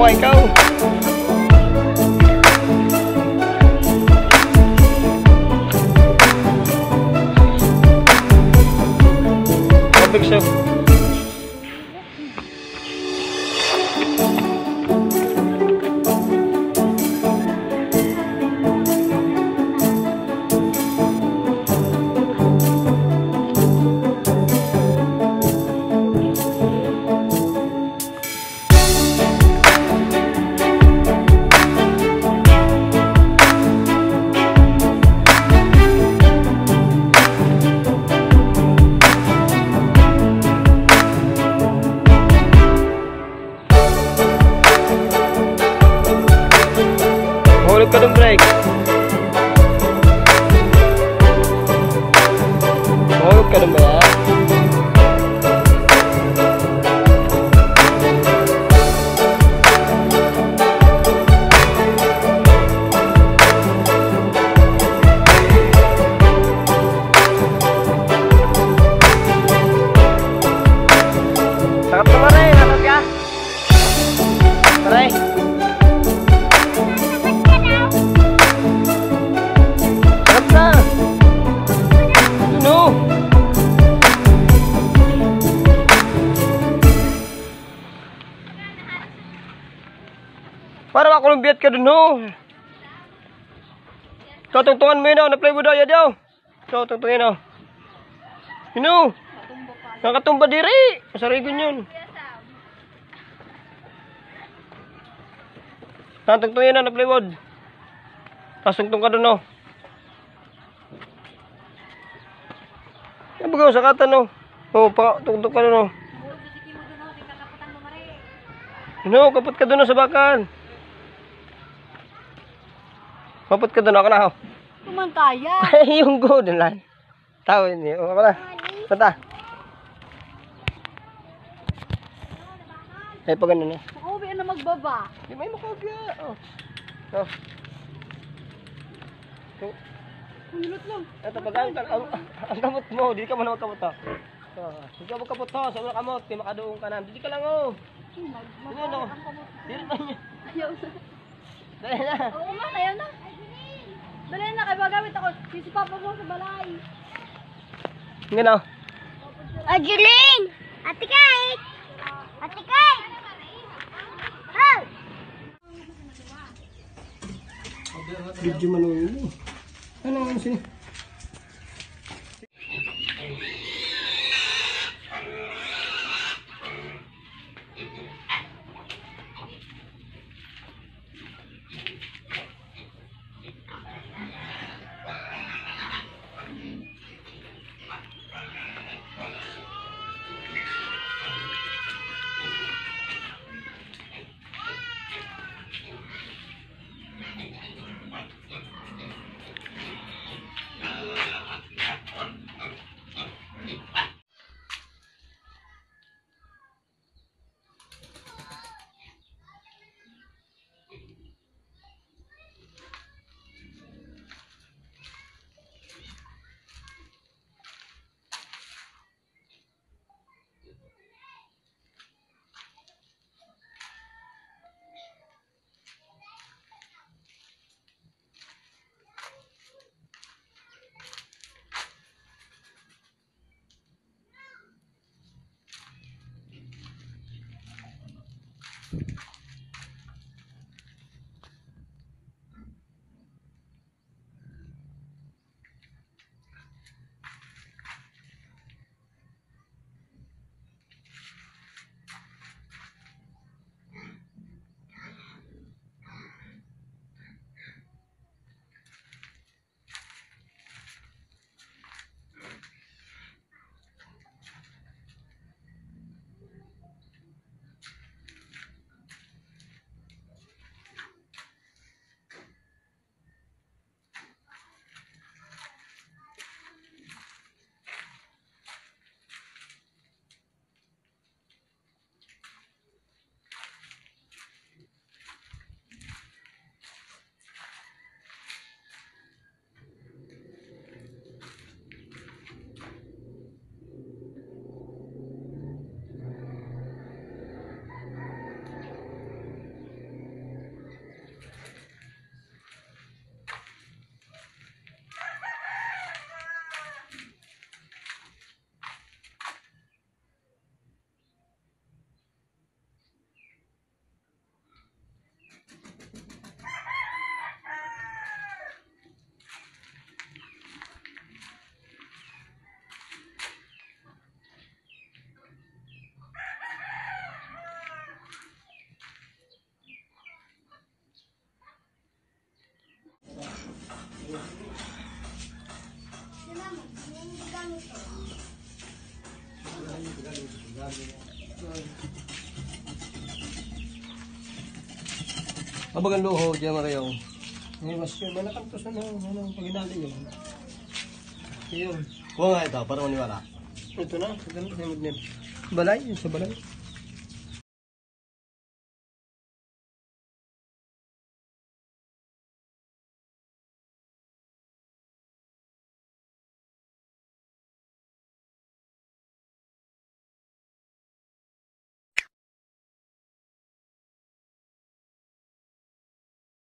ikaw. Big show. Hulog ka ng brake. Hulog ka ng ba? Sakap naman rin, sakap ka? Taray. Para makulumbiat ka dun ho. So tungtungan mo yun ho. Na-play mo daw yan ho. So tungtungin ho. Yun ho. Nakatumba diri. Masarigon yun. Tungtungin ho. Na-play mo. Tapos tungtung ka dun ho. Yan baga sa katan ho. O tungtung ka dun ho. Yun ho. Kapot ka dun ho sa bakan. Mapot ka doon ako na ako. Kumantaya. Ay, yung go doon lang. Tao yun. Ako na. Bata. Ay, pa ganun eh. Makubi na magbaba. Di may makubi. Oh. Oh. So, Hulot lang. ito pag ang kamot mo. Di ka mo na magkamot ha. Di ka magkamot ha. Sa mga kamot. Di makadoong ka na. Di ka lang oh. Di na. Di na niya. Ayaw na. Dali na. Oo man, ayaw na. Dali na, kaya magamit ako. Sisipapa mo sa balay. Gano'n. Ajuling! Ate Kate! Ate Kate! Oh! Video manunin. Ano sini? Abagan luho, diyan marayaw. Ngayon, mas yun, malakantos na pag inali yun. Yun. Kuha nga ito, para maniwala. Ito na, ito na, balay, yun sa balay.